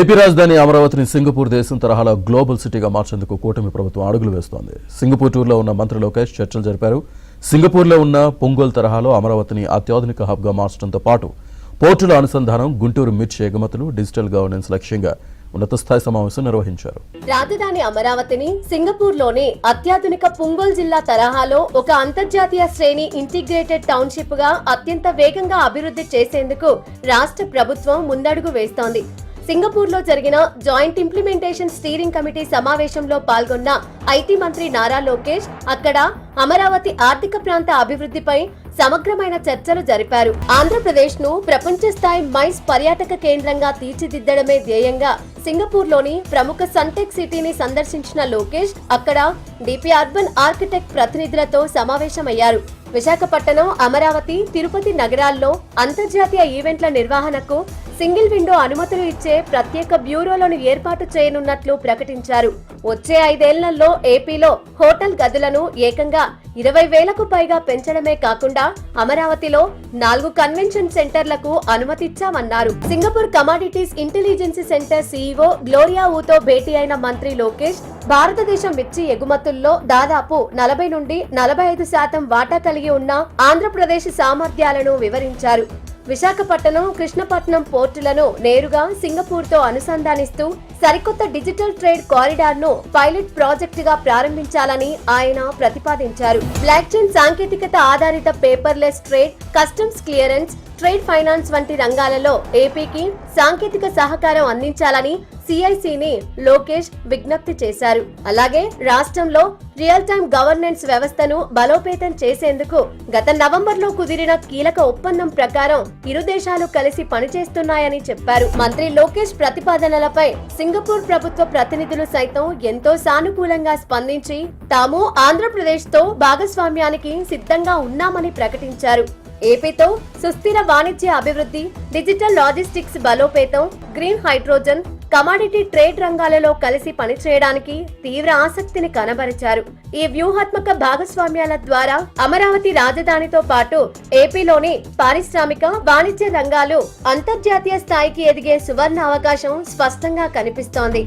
AP రాజధాని అమరావతిని Singapore దేశం తరహాలో గ్లోబల్ సిటీగా మార్చేందుకు కూటమి ప్రభుత్వం అడుగులు వేస్తోంది. సింగపూర్ టూర్లో ఉన్న మంత్రి లోకేష్ చర్చలు జరిపారు. సింగపూర్లో ఉన్న పొంగోల్ తరహాలో అమరావతిని అత్యాధునిక హబ్గా మార్చడంతో పాటు పోర్టుల అనుసంధానం, గుంటూరు మిర్చి ఎగుమతులు, డిజిటల్ గవర్నెన్స్ లక్ష్యంగా ఉన్నత స్థాయి సమావేశం నిర్వహించారు. రాజధాని అమరావతిని సింగపూర్ లోని అత్యాధునిక పుంగోల్ జిల్లా తరహాలో ఒక అంతర్జాతీయ శ్రేణి ఇంటిగ్రేటెడ్ టౌన్షిప్ గా అత్యంత వేగంగా అభివృద్ధి చేసేందుకు రాష్ట్ర ప్రభుత్వం ముందడుగు వేస్తోంది. సింగపూర్ లో జరిగిన జాయింట్ ఇంప్లిమెంటేషన్ స్టీరింగ్ కమిటీ సమావేశంలో పాల్గొన్న ఐటీ మంత్రి నారా లోకేష్ అక్కడ అమరావతి ఆర్థిక ప్రాంత అభివృద్ధిపై సమగ్రమైన చర్చలు జరిపారు. ఆంధ్రప్రదేశ్ ను ప్రపంచ స్థాయి మైస్ పర్యాటక కేంద్రంగా తీర్చిదిద్దడమే ధ్యేయంగా సింగపూర్ లోని ప్రముఖ సన్టెక్ సిటీని సందర్శించిన లోకేష్ అక్కడ డిపి అర్బన్ ఆర్కిటెక్ట్ ప్రతినిధులతో సమావేశమయ్యారు. విశాఖపట్నం, అమరావతి, తిరుపతి నగరాల్లో అంతర్జాతీయ ఈవెంట్ల నిర్వహణకు సింగిల్ విండో అనుమతులు ఇచ్చే ప్రత్యేక బ్యూరోలను ఏర్పాటు చేయనున్నట్లు ప్రకటించారు. వచ్చే 5 ఏళ్లలో ఏపీలో హోటల్ గదులను ఏకంగా 20,000కు పైగా పెంచడమే కాకుండా అమరావతిలో 4 కన్వెన్షన్ సెంటర్లకు అనుమతిచ్చామన్నారు. Singapore commodities intelligence centre CEO Gloria ఊతో భేటీ అయిన మంత్రి లోకేష్ భారతదేశం మిర్చి ఎగుమతుల్లో దాదాపు 40 నుండి 45% వాటా కలిగి ఉన్న ఆంధ్రప్రదేశ్ సామర్థ్యాలను వివరించారు. విశాఖపట్నం, కృష్ణపట్నం పోర్టులను నేరుగా సింగపూర్ తో అనుసంధానిస్తూ సరికొత్త డిజిటల్ ట్రేడ్ కారిడార్ ను పైలట్ ప్రాజెక్ట్ గా ప్రారంభించాలని ఆయన ప్రతిపాదించారు. బ్లాక్ చైన్ సాంకేతికత ఆధారిత paperless trade, customs clearance, trade finance వంటి రంగాలలో ఏపీకి సాంకేతిక సహకారం అందించాలని సిఐసిని లోకేష్ విజ్ఞప్తి చేశారు. అలాగే రాష్ట్రంలో రియల్ టైమ్ గవర్నెన్స్ వ్యవస్థను బలోపేతం చేసేందుకు గత నవంబర్లో కుదిరిన కీలక ఒప్పందం ప్రకారం ఇరు దేశాలు కలిసి పనిచేస్తున్నాయని చెప్పారు. మంత్రి లోకేష్ ప్రతిపాదనలపై సింగపూర్ ప్రభుత్వ ప్రతినిధులు సైతం ఎంతో సానుకూలంగా స్పందించి తాము ఆంధ్రప్రదేశ్ తో భాగస్వామ్యానికి సిద్ధంగా ఉన్నామని ప్రకటించారు. ఏపీతో సుస్థిర వాణిజ్య అభివృద్ధి, డిజిటల్ లాజిస్టిక్స్ బలోపేతం, గ్రీన్ హైడ్రోజన్, కమాడిటీ ట్రేడ్ రంగాలలో కలిసి పనిచేయడానికి తీవ్ర ఆసక్తిని కనబరిచారు. ఈ వ్యూహాత్మక భాగస్వామ్యాల ద్వారా అమరావతి రాజధానితో పాటు ఏపీలోని పారిశ్రామిక, వాణిజ్య రంగాలు అంతర్జాతీయ స్థాయికి ఎదిగే సువర్ణ అవకాశం స్పష్టంగా కనిపిస్తోంది.